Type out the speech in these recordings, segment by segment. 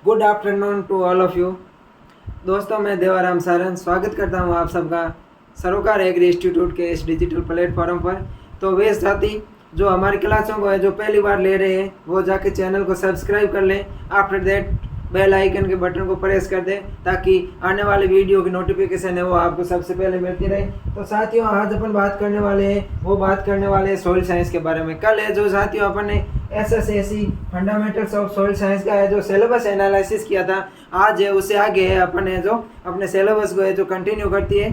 Good afternoon to all of you. दोस्तों, मैं देवाराम सारन स्वागत करता हूं आप सबका सरोकार एग्री इंस्टीट्यूट के इस डिजिटल प्लेटफॉर्म पर। तो वे साथी जो हमारी क्लासों को है जो पहली बार ले रहे हैं वो जाके चैनल को सब्सक्राइब कर लें। आफ्टर दैट बेल आइकन के बटन को प्रेस कर दें ताकि आने वाली वीडियो की नोटिफिकेशन है वो आपको सबसे पहले मिलती रहे। तो साथियों, आज अपन बात करने वाले हैं सॉइल साइंस के बारे में। कल है जो साथियों अपन ने SSAC fundamentals of soil science का है जो सिलेबस एनालिसिस किया था, आज है उससे आगे है अपन है जो अपने सिलेबस को है जो कंटिन्यू करती है।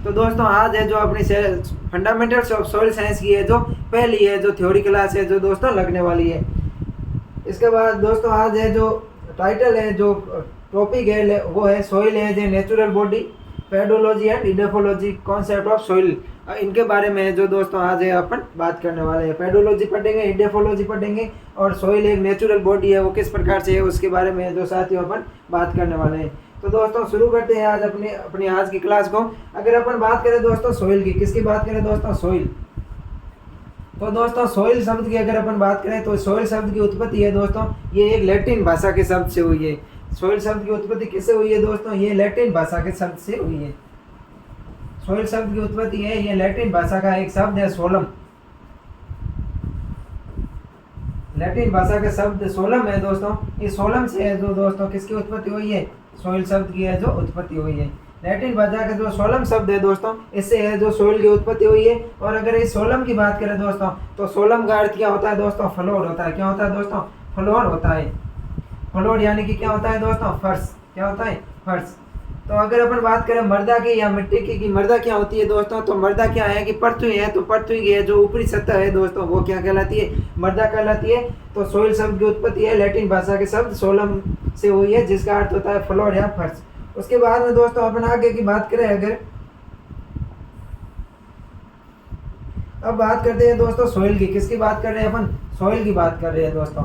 तो दोस्तों, आज है जो अपनी फंडामेंटल्स ऑफ सॉइल साइंस की है जो पहली है जो थ्योरी क्लास है जो दोस्तों लगने वाली है। इसके बाद दोस्तों आज है जो टाइटल है जो टॉपिक है वो है soil as a natural body, pedology and edaphology concept of soil. इनके बारे में जो दोस्तों आज है अपन बात करने वाले हैं। पेडोलॉजी पढ़ेंगे, इडेफोलॉजी पढ़ेंगे और सॉइल एक नेचुरल बॉडी है वो किस प्रकार से है उसके बारे में जो साथियों अपन बात करने वाले हैं। तो दोस्तों शुरू करते हैं आज अपनी आज की क्लास को। अगर अपन बात करें दोस्तों सॉइल की, किसकी बात करें दोस्तों? सॉइल। तो दोस्तों सॉइल शब्द की अगर अपन बात करें तो सॉइल शब्द की उत्पत्ति है दोस्तों ये एक लैटिन भाषा के शब्द से हुई है। सॉइल शब्द की उत्पत्ति किससे हुई है दोस्तों? ये लैटिन भाषा के शब्द से हुई है। सॉइल शब्द की उत्पत्ति है ये लैटिन भाषा का एक शब्द है सोलम। लैटिन भाषा का शब्द सोलम है दोस्तों। इस सोलम से है जो दोस्तों किसकी उत्पत्ति हुई है? सॉइल शब्द की है जो उत्पत्ति हुई है। लैटिन भाषा का जो सोलम शब्द है दोस्तों इससे है जो सॉइल की उत्पत्ति हुई है। और अगर इस सोलम की बात करें दोस्तों तो सोलम का अर्थ क्या होता है दोस्तों? फ्लोर होता है। क्या होता है दोस्तों? फ्लोर होता है। फ्लोर यानी कि क्या होता है दोस्तों? फर्श। क्या होता है? फर्श। तो अगर अपन बात करें मृदा की या मिट्टी की मृदा क्या होती है दोस्तों? तो मृदा क्या है कि पृथ्वी है, तो पृथ्वी की है जो ऊपरी सतह है दोस्तों वो क्या कहलाती है? मृदा कहलाती है। तो सॉइल शब्द की उत्पत्ति है लैटिन भाषा के शब्द सोलम से हुई है जिसका अर्थ होता है फ्लोर या फर्श। उसके बाद में दोस्तों अपन आगे की बात करें, अगर अब बात करते हैं दोस्तों सॉइल की। किसकी बात कर रहे हैं अपन? सॉइल की बात कर रहे हैं दोस्तों।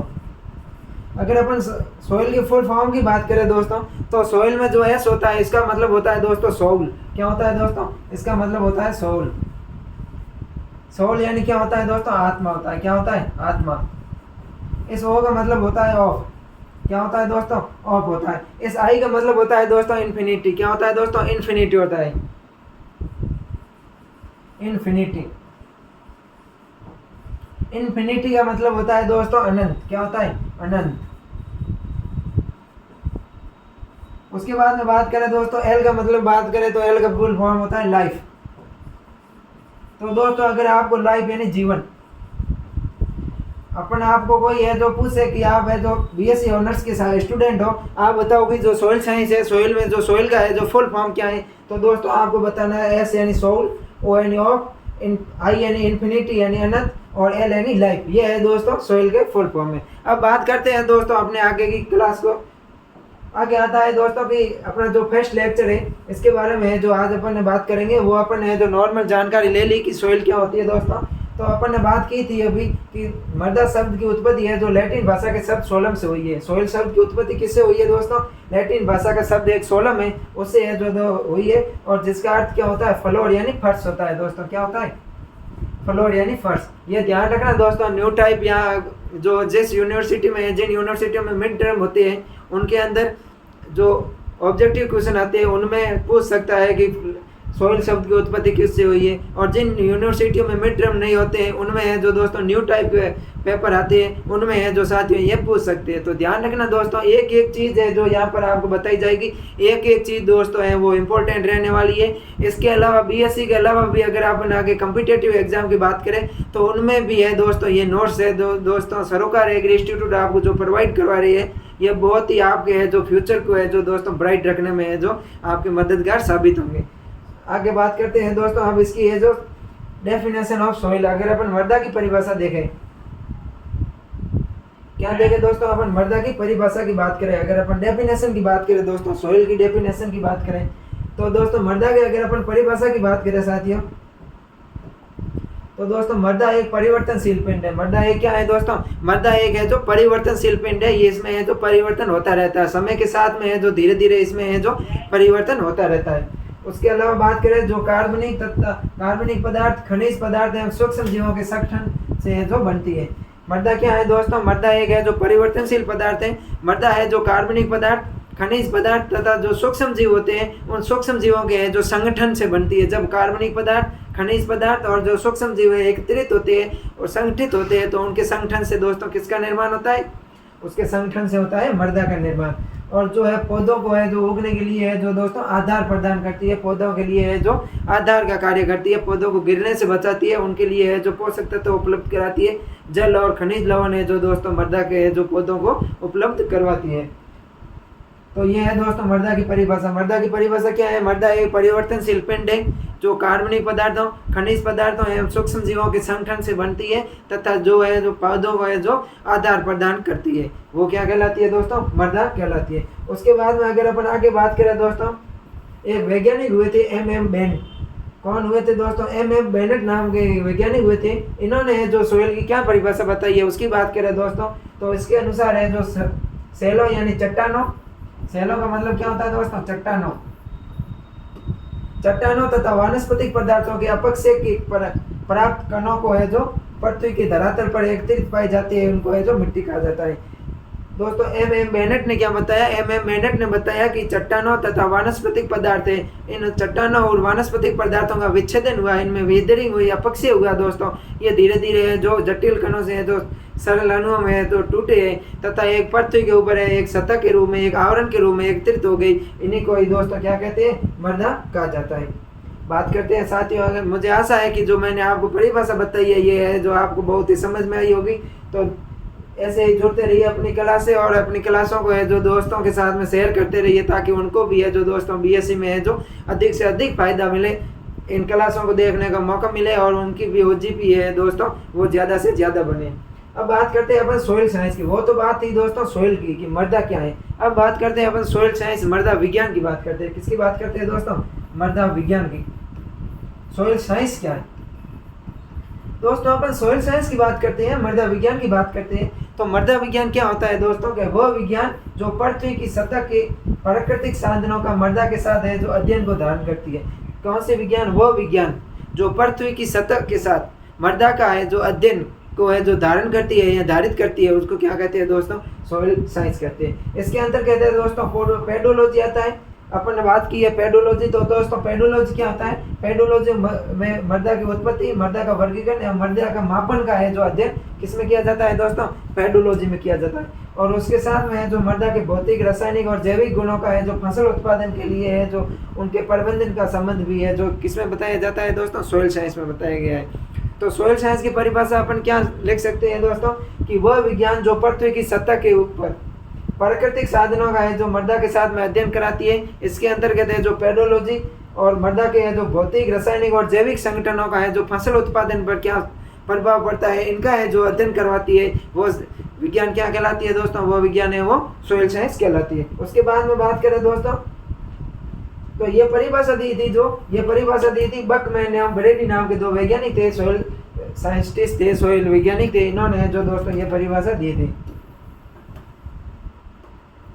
अगर अपन सॉइल की फुल फॉर्म की बात करें दोस्तों तो सॉइल में जो एस होता है इसका मतलब होता है दोस्तों सोल। क्या होता है दोस्तों? इसका मतलब होता है सोल। सोल यानी क्या होता है दोस्तों? आत्मा होता है। क्या होता है? आत्मा। इस ओ का मतलब होता है ऑफ। क्या होता है दोस्तों? ऑफ होता है। इस आई का मतलब होता है दोस्तों इन्फिनिटी। क्या होता है दोस्तों? इन्फिनिटी होता है। इन्फिनिटी। इन्फिनिटी का मतलब होता है दोस्तों अनंत। क्या होता है? अनंत। उसके बाद में बात करें दोस्तों एल का मतलब बात करें तो एल का फुल फॉर्म होता है लाइफ। तो दोस्तों अगर आपको लाइफ यानी जीवन, अपन आपको कोई है जो पूछे कि आप है जो BSc ऑनर्स के स्टूडेंट हो, आप बताओ कि जो सॉइल साइंस है सॉइल में जो सॉइल का है जो फुल फॉर्म क्या है, तो दोस्तों आपको बताना है एस यानी सोल, ओ यानी ऑफ, आई यानी इन्फिनिटी यानी अनंत और एल यानी लाइफ। ये है दोस्तों सॉइल के फुल फॉर्म में। अब बात करते हैं दोस्तों अपने आगे की क्लास को। आगे आता है दोस्तों कि अपना जो फर्स्ट लेक्चर है इसके बारे में है जो आज अपन ने बात करेंगे। वो अपन ने जो नॉर्मल जानकारी ले ली कि सॉइल क्या होती है दोस्तों। तो अपन ने बात की थी अभी कि मृदा शब्द की उत्पत्ति है जो लैटिन भाषा के शब्द सोलम से हुई है। सॉइल शब्द की उत्पत्ति किससे हुई है दोस्तों? लैटिन भाषा का शब्द एक सोलम है उससे है जो हुई है और जिसका अर्थ क्या होता है? फ्लोर यानी फर्श होता है दोस्तों। क्या होता है? फ्लोर यानी फर्श। ये ध्यान रखना दोस्तों, न्यू टाइप या जो जिस यूनिवर्सिटी में जिन यूनिवर्सिटियों में मिड टर्म होते हैं उनके अंदर जो ऑब्जेक्टिव क्वेश्चन आते हैं उनमें पूछ सकता है कि सॉइल शब्द की उत्पत्ति किससे हुई है। और जिन यूनिवर्सिटियों में मिड टर्म नहीं होते हैं उनमें है जो दोस्तों न्यू टाइप के पेपर आते हैं उनमें है जो साथियों ये पूछ सकते हैं। तो ध्यान रखना दोस्तों, एक एक चीज़ है जो यहाँ पर आपको बताई जाएगी, एक एक चीज़ दोस्तों है वो इम्पोर्टेंट रहने वाली है। इसके अलावा BSc के अलावा भी अगर अपन आगे कम्पिटेटिव एग्जाम की बात करें तो उनमें भी है दोस्तों ये नोट्स है दोस्तों सरोकार एग्री इंस्टीट्यूट आपको जो प्रोवाइड करवा रही है। ये बहुत ही आपके है जो फ्यूचर को है जो दोस्तों ब्राइट रखने में है जो आपके मददगार साबित होंगे। आगे बात करते हैं दोस्तों अब इसकी है जो डेफिनेशन ऑफ सॉइल। अगर अपन मृदा की परिभाषा देखें, क्या देखें दोस्तों? अपन मृदा की परिभाषा की बात करें, अगर अपन डेफिनेशन की बात करें दोस्तों सॉइल की डेफिनेशन की बात करें तो दोस्तों मृदा की अगर अपन परिभाषा की बात करें साथियों तो दोस्तों मृदा एक परिवर्तनशील पिंड है। मृदा एक क्या है दोस्तों? मृदा एक है जो परिवर्तनशील पिंड है। ये इसमें है जो परिवर्तन होता रहता है समय के साथ में है जो धीरे धीरे इसमें है जो परिवर्तन होता रहता है। उसके अलावा बात करें जो कार्बनिक पदार्थ, खनिज पदार्थ एवं सूक्ष्म जीवों के संगठन से जो बनती है। मृदा क्या है दोस्तों? मृदा एक है जो परिवर्तनशील पदार्थ है। मृदा है जो कार्बनिक पदार्थ, खनिज पदार्थ तथा जो सूक्ष्म जीव होते हैं उन सूक्ष्म जीवों के जो संगठन से बनती है। जब कार्बनिक पदार्थ, खनिज पदार्थ और जो सूक्ष्म जीव है एकत्रित होते हैं और संगठित होते हैं तो उनके संगठन से दोस्तों किसका निर्माण होता है? उसके संगठन से होता है मृदा का निर्माण। और जो है पौधों को है जो उगने के लिए है जो दोस्तों आधार प्रदान करती है, पौधों के लिए है जो आधार का कार्य करती है, पौधों को गिरने से बचाती है, उनके लिए है जो पोषक तत्व उपलब्ध कराती है। जल और खनिज लवण है जो दोस्तों मृदा के जो पौधों को उपलब्ध करवाती है। तो ये है दोस्तों मृदा की परिभाषा। मृदा की परिभाषा क्या है? मृदा एक परिवर्तनशील पिंड है जो कार्बनिक पदार्थों, खनिज पदार्थों एवं सूक्ष्म जीवों के संगठन से बनती है तथा जो है जो पौधों को है जो आधार प्रदान करती है, वो क्या कहलाती है दोस्तों? मृदा कहलाती है। उसके बाद में अगर अपन आगे बात करें दोस्तों, एक वैज्ञानिक हुए थे एम बेनेट। कौन हुए थे दोस्तों? एम बेनेट नाम के वैज्ञानिक हुए थे। इन्होंने जो सोइल की क्या परिभाषा बताई है उसकी बात करें दोस्तों, तो इसके अनुसार है जो सेलो यानी चट्टानों, सेलों का मतलब क्या होता है दोस्तों? चट्टानों, चट्टानों तथा वानस्पतिक पदार्थों के अपक्षय की प्राप्त कणों को है जो पृथ्वी के धरातल पर एकत्रित पाई जाती है उनको है जो मिट्टी कहा जाता है। दोस्तों एम बेनेट ने क्या बताया? एम बेनेट ने बताया कि चट्टानों तथा वानस्पतिक पदार्थ है, इन चट्टानों और वानस्पतिक पदार्थों का विच्छेदन हुआ, इनमें वेदरिंग हुई, अपक्षय हुआ दोस्तों। ये धीरे धीरे जो जटिल कणों से है जो सरल अणुओं में तो टूटे हैं तथा एक पृथ्वी के ऊपर है एक सतह के रूप में, एक आवरण के रूप में एकत्रित हो गई। इन्हीं को ही दोस्तों क्या कहते हैं? मृदा कहा जाता है। बात करते हैं साथियों, अगर मुझे आशा है कि जो मैंने आपको परिभाषा बताई है ये है जो आपको बहुत ही समझ में आई होगी। तो ऐसे ही जुड़ते रहिए अपनी क्लास से और अपनी क्लासों को है जो दोस्तों के साथ में शेयर करते रहिए ताकि उनको भी है जो दोस्तों बीएससी में है जो अधिक से अधिक फायदा मिले, इन क्लासों को देखने का मौका मिले और उनकी भी ओजीपी है दोस्तों वो ज़्यादा से ज़्यादा बने। अब बात करते हैं अपन सोइल साइंस की। वो तो बात थी दोस्तों सोइल की कि मृदा क्या है। अब बात करते हैं अपन सोइल साइंस, मृदा विज्ञान की बात करते हैं। किसकी बात करते हैं दोस्तों? मृदा विज्ञान की। सोइल साइंस क्या है दोस्तों? अपन सोइल साइंस की बात करते हैं, मृदा विज्ञान की बात करते हैं। तो मृदा विज्ञान क्या होता है दोस्तों? कि वह विज्ञान जो पृथ्वी की सतह के प्राकृतिक साधनों का मृदा के साथ है जो अध्ययन को धारण करती है। कौन से विज्ञान? वह विज्ञान जो पृथ्वी की सतह के साथ मृदा का है जो अध्ययन को है जो धारण करती है या धारित करती है उसको क्या कहते हैं दोस्तों? सोइल साइंस कहते हैं। इसके अंदर कहते हैं दोस्तों पेडोलॉजी आता है। अपन ने बात की है पेडोलॉजी, तो दोस्तों पेडोलॉजी क्या होता है? पेडोलॉजी में मृदा की उत्पत्ति, मृदा का वर्गीकरण या मृदा का मापन का है जो अध्ययन किसमें किया जाता है दोस्तों? पेडोलॉजी में किया जाता है। और उसके साथ में है जो मृदा के भौतिक, रासायनिक और जैविक गुणों का है जो फसल उत्पादन के लिए है जो उनके प्रबंधन का संबंध भी है जो किसमें बताया जाता है दोस्तों? सोइल साइंस में बताया गया है। तो सोइल साइंस की परिभाषा अपन क्या लिख सकते हैं दोस्तों? कि वह विज्ञान जो पृथ्वी की सतह के ऊपर प्राकृतिक साधनों का है जो मृदा के साथ में अध्ययन कराती है। इसके अंतर्गत है जो पेडोलॉजी और मृदा के है जो भौतिक, रासायनिक और जैविक संगठनों का है जो फसल उत्पादन पर क्या प्रभाव पड़ता है इनका है जो अध्ययन करवाती है वो विज्ञान क्या कहलाती है दोस्तों? वो विज्ञान है वो सोइल साइंस कहलाती है। उसके बाद में बात करें दोस्तों तो ये परिभाषा दी थी बकमैन एवं ब्रेडी नाम के दो वैज्ञानिक थे, सोइल साइंटिस्ट थे, सोइल वैज्ञानिक थे। इन्होंने जो दोस्तों ये परिभाषा दी थी।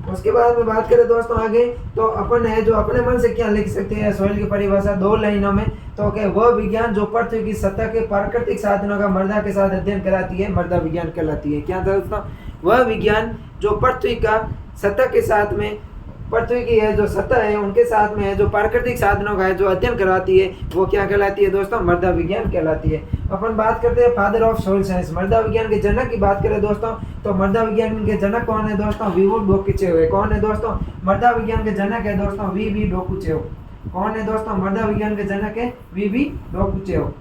उसके बाद में बात करें दोस्तों आगे तो अपन है जो अपने मन से क्या लिख सकते हैं सोइल की परिभाषा 2 लाइनों में। तो क्या वह विज्ञान जो पृथ्वी की सतह के प्राकृतिक साधनों का मृदा के साथ अध्ययन कराती है मृदा विज्ञान कहलाती है। क्या दोस्तों? वह विज्ञान जो पृथ्वी का सतह के साथ में, पृथ्वी की है जो सतह है उनके साथ में है जो प्राकृतिक साधनों का है जो अध्ययन करवाती है वो क्या कहलाती है दोस्तों? मृदा विज्ञान कहलाती है। अपन बात करते हैं फादर ऑफ सोइल साइंस, मृदा विज्ञान के जनक की बात करें दोस्तों तो मृदा विज्ञान के जनक कौन है दोस्तों? वीवी डोकुचेव है। कौन है दोस्तों? मृदा विज्ञान के जनक है दोस्तों वीवी डोकुचेव। कौन है दोस्तों? मृदा विज्ञान के जनक है वीवी डोकुचेव।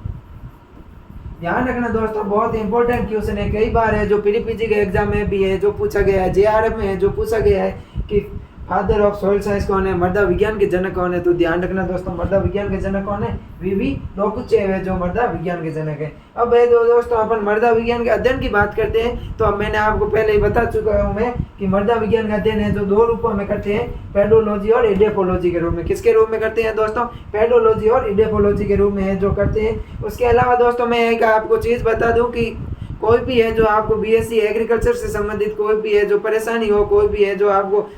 ध्यान रखना दोस्तों बहुत इंपॉर्टेंट क्वेश्चन है, कई बार है जो पीडीपीजी के एग्जाम में भी है जो पूछा गया है, जेआरएफ में है जो पूछा गया है कि फादर ऑफ सोइल साइंस कौन है, मृदा विज्ञान के जनक कौन है। तो ध्यान रखना दोस्तों मृदा विज्ञान के जनक कौन है? वीवी डोकुचेव है जो मृदा विज्ञान के जनक है। अब है दोस्तों अपन मृदा विज्ञान के अध्ययन की बात करते हैं। तो अब मैंने आपको पहले ही बता चुका हूँ मैं कि मृदा विज्ञान का अध्ययन है जो 2 रूपों में करते हैं, पेडोलॉजी और इडेफोलॉजी के रूप में। किसके रूप में करते हैं दोस्तों? पेडोलॉजी और इडेफोलॉजी के रूप में है जो करते हैं। उसके अलावा दोस्तों मैं एक आपको चीज़ बता दूँ कि कोई भी है जो आपको बीएससी एग्रीकल्चर से संबंधित कोई भी है जो परेशानी हो, कोई भी है जो आपको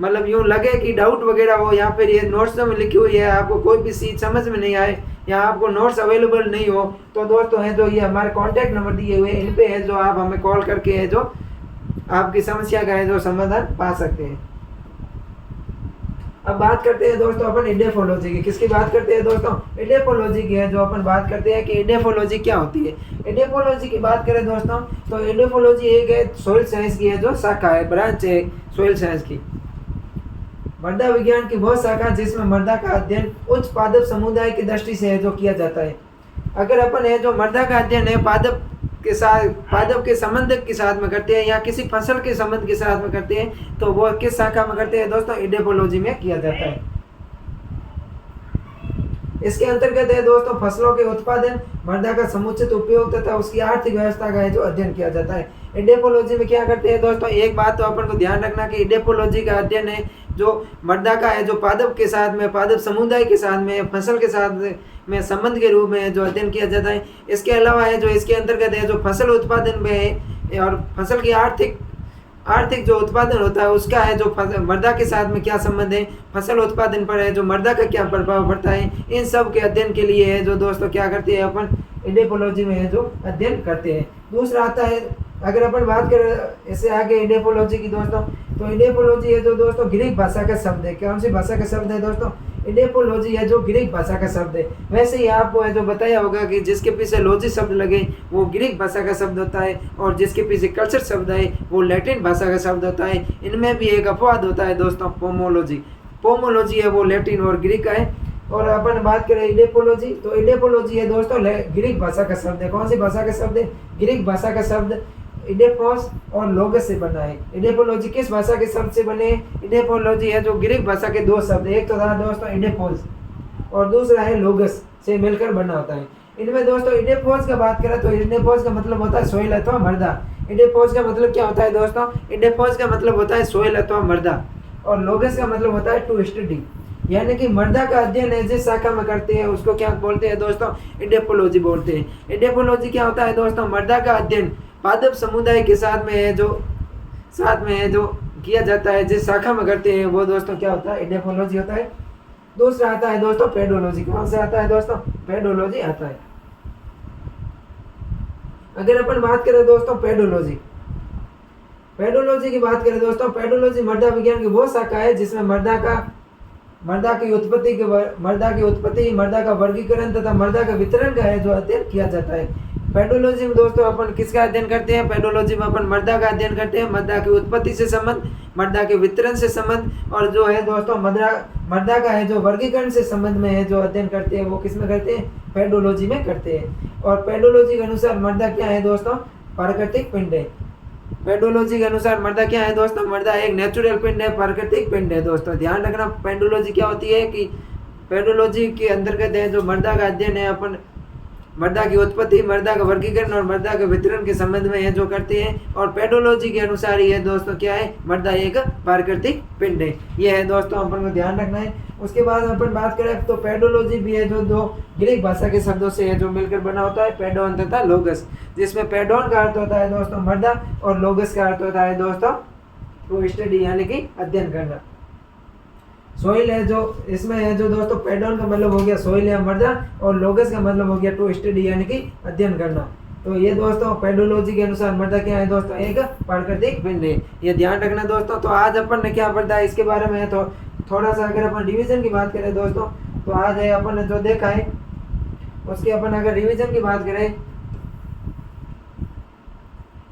मतलब यूँ लगे कि डाउट वगैरह हो या फिर ये नोट्स में लिखी हुई है आपको कोई भी चीज़ समझ में नहीं आए या आपको नोट्स अवेलेबल नहीं हो तो दोस्तों है जो ये हमारे कॉन्टैक्ट नंबर दिए हुए इन पे है जो आप हमें कॉल करके है जो आपकी समस्या का है जो समाधान पा सकते हैं। अब बात करते हैं दोस्तों अपन इडेफोलॉजी की। किसकी बात करते हैं दोस्तों? इडेफोलॉजी की है जो अपन बात करते हैं कि इडेफोलॉजी क्या होती है। इडेफोलॉजी की बात करें दोस्तों तो इडेफोलॉजी एक है सोइल साइंस की है जो शाखा है, ब्रांच है सोइल साइंस की, मृदा विज्ञान की वह शाखा जिसमें मृदा का अध्ययन उच्च पादप समुदाय की दृष्टि से है जो किया जाता है। अगर अपन है जो मृदा का अध्ययन है पादप के संबंध के साथ में करते हैं या किसी फसल के संबंध के साथ में करते हैं तो वो किस शाखा में करते हैं दोस्तों? इडेफोलॉजी में किया जाता है। इसके अंतर्गत है दोस्तों फसलों के उत्पादन, मृदा का समुचित उपयोग तथा उसकी आर्थिक व्यवस्था का है जो अध्ययन किया जाता है। इडेफोलॉजी में क्या करते हैं दोस्तों? एक बात तो अपन को ध्यान रखना कि इडेफोलॉजी का अध्ययन है जो मृदा का है जो पादप के साथ में, पादप समुदाय के साथ में, फसल के साथ में संबंध के रूप में जो अध्ययन किया जाता है। इसके अलावा है जो इसके अंतर्गत है जो फसल उत्पादन में है और फसल की आर्थिक जो उत्पादन होता है उसका है जो मृदा के साथ में क्या संबंध है, फसल उत्पादन पर है जो मृदा का क्या प्रभाव पड़ता है, इन सब के अध्ययन के लिए है जो दोस्तों क्या करते हैं अपन इडेफोलॉजी में है जो अध्ययन करते हैं। दूसरा आता है, अगर अपन बात करें इससे आगे इडेफोलॉजी की दोस्तों तो इडेफोलॉजी है जो दोस्तों ग्रीक भाषा का शब्द है। कौन सी भाषा का शब्द है दोस्तों? इडेफोलॉजी है जो ग्रीक भाषा का शब्द है। वैसे ही आपको है जो बताया होगा कि जिसके पीछे लॉजी शब्द लगे वो ग्रीक भाषा का शब्द होता है और जिसके पीछे कल्चर शब्द है वो लैटिन भाषा का शब्द होता है। इनमें भी एक अपवाद होता है दोस्तों, पोमोलॉजी है वो लैटिन और ग्रीक का है। और अपन बात करें इडेफोलॉजी तो इडेफोलॉजी है दोस्तों ग्रीक भाषा का शब्द है। कौन सी भाषा का शब्द है? ग्रीक भाषा का शब्द इडेफोस और लोगस से बना है। इडेफोलॉजी किस भाषा के शब्द से बने? इडेफोलॉजी है जो ग्रीक भाषा के दो शब्द, एक तो था दोस्तों इडेफोस और दूसरा है लोगस से मिलकर बना होता है। इनमें दोस्तों इडेफोस का बात करें तो इडेफोस का मतलब होता है सोइल अथवा मृदा। इडेफोस का मतलब क्या होता है दोस्तों? इडेफोस का मतलब होता है सोइल अथवा मृदा और लोगस का मतलब होता है टू स्टडी, यानी कि मृदा का अध्ययन है जिस शाखा में करते हैं उसको क्या बोलते हैं दोस्तों? इडेफोलॉजी बोलते हैं। इडेफोलॉजी क्या होता है दोस्तों? मृदा का अध्ययन पादप समुदाय के साथ में है जो किया जाता है, जिस शाखा में करते हैं वो दोस्तों क्या होता है? इडेफोलॉजी होता है। दूसरा आता है दोस्तों पेडोलॉजी। कौन सा आता है दोस्तों? पेडोलॉजी आता है। अगर अपन बात करें दोस्तों पेडोलॉजी की बात करें दोस्तों, पेडोलॉजी मृदा विज्ञान की वो शाखा है जिसमें मृदा की उत्पत्ति, मृदा का वर्गीकरण तथा मृदा का वितरण का है जो अध्ययन किया जाता है। पेडोलॉजी में दोस्तों अपन किसका अध्ययन करते हैं? पेडोलॉजी में अपन मृदा का अध्ययन करते हैं, मृदा की उत्पत्ति से संबंध, मृदा के वितरण से संबंध और जो है दोस्तों मृदा का है जो वर्गीकरण से संबंध में है जो अध्ययन करते हैं वो किसमें करते हैं? पेडोलॉजी में करते हैं। और पेडोलॉजी के अनुसार मृदा क्या है दोस्तों? प्राकृतिक पिंड है। पेडोलॉजी के अनुसार मृदा क्या है दोस्तों? मृदा एक नेचुरल पिंड है, प्राकृतिक पिंड है। दोस्तों ध्यान रखना, पेडोलॉजी क्या होती है कि पेडोलॉजी के अंतर्गत है जो मृदा का अध्ययन है अपन मृदा की उत्पत्ति, मृदा का वर्गीकरण और मृदा के वितरण के संबंध में है जो करते हैं। और पेडोलॉजी के अनुसार ये दोस्तों क्या है? मृदा एक प्राकृतिक पिंड है। ये है दोस्तों अपन को ध्यान रखना है। उसके बाद अपन बात करें तो पेडोलॉजी भी है जो दो ग्रीक भाषा के शब्दों से है जो मिलकर बना होता है, पेडोन तथा लोगस, जिसमें पेडोन का अर्थ होता है दोस्तों मृदा और लोगस का अर्थ होता है दोस्तों टू स्टडी, यानी कि अध्ययन करना। सोइल है जो इसमें है जो दोस्तों पेडोन का मतलब हो गया सोइल या मृदा और लोगस का मतलब हो गया टू स्टडी, यानी कि अध्ययन करना। तो ये दोस्तों पेडोलॉजी के अनुसार मृदा क्या है दोस्तों? एक प्राकृतिक पिंड है। ये ध्यान रखना दोस्तों। तो आज अपन ने क्या पढ़ा है इसके बारे में तो थोड़ा सा अगर अपन डिवीजन की बात करें दोस्तों तो आज है अपन ने जो देखा है उसकी अपन अगर रिवीजन की बात करें,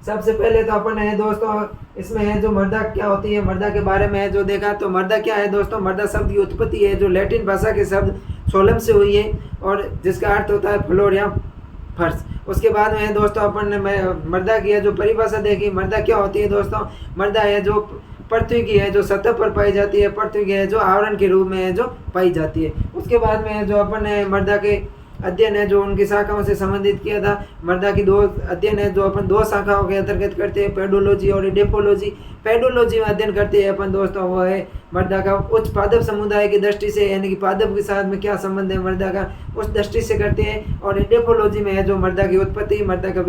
सबसे पहले तो अपन है दोस्तों इसमें है जो मृदा क्या होती है, मृदा के बारे में है जो देखा। तो मृदा क्या है दोस्तों? मृदा शब्द की उत्पत्ति है जो लैटिन भाषा के शब्द सोलम से हुई है और जिसका अर्थ होता है फ्लोर या फर्श। उसके बाद में है दोस्तों अपन ने मृदा की है जो परिभाषा देखी। मृदा क्या होती है दोस्तों? मृदा है जो पृथ्वी की है जो सतह पर पाई जाती है, पृथ्वी की है जो आवरण के रूप में है जो पाई जाती है। उसके बाद में है जो अपन ने मृदा के अध्ययन है जो उनकी शाखाओं से संबंधित किया था। मृदा की दो अध्ययन है जो अपन दो शाखाओं के अंतर्गत करते हैं, पेडोलॉजी और इडेफोलॉजी। पेडोलॉजी में अध्ययन करते हैं अपन दोस्तों, वो है मृदा का उच्च पादप समुदाय की दृष्टि से, यानी कि पादप के साथ में क्या संबंध है मृदा का, उस दृष्टि से करते हैं। और एडेफोलॉजी में है जो मृदा की उत्पत्ति, मृदा का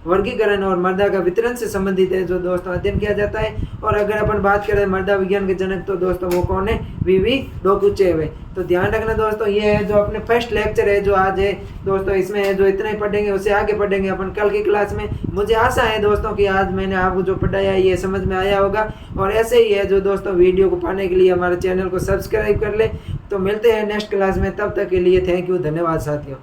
वर्गीकरण और मृदा का वितरण से संबंधित है जो दोस्तों अध्ययन किया जाता है। और अगर अपन बात करें मृदा विज्ञान के जनक तो दोस्तों वो कौन है, वीवी डोकुचेव है। तो ध्यान रखना दोस्तों, ये है जो अपने फर्स्ट लेक्चर है जो आज है दोस्तों, इसमें है जो इतना ही पढ़ेंगे, उससे आगे पढ़ेंगे अपन कल की क्लास में। मुझे आशा है दोस्तों कि आज मैंने आपको जो पढ़ाया ये समझ में आया होगा। और ऐसे ही है जो दोस्तों, वीडियो को पाने के लिए हमारे चैनल को सब्सक्राइब कर ले। तो मिलते हैं नेक्स्ट क्लास में, तब तक के लिए थैंक यू, धन्यवाद साथियों।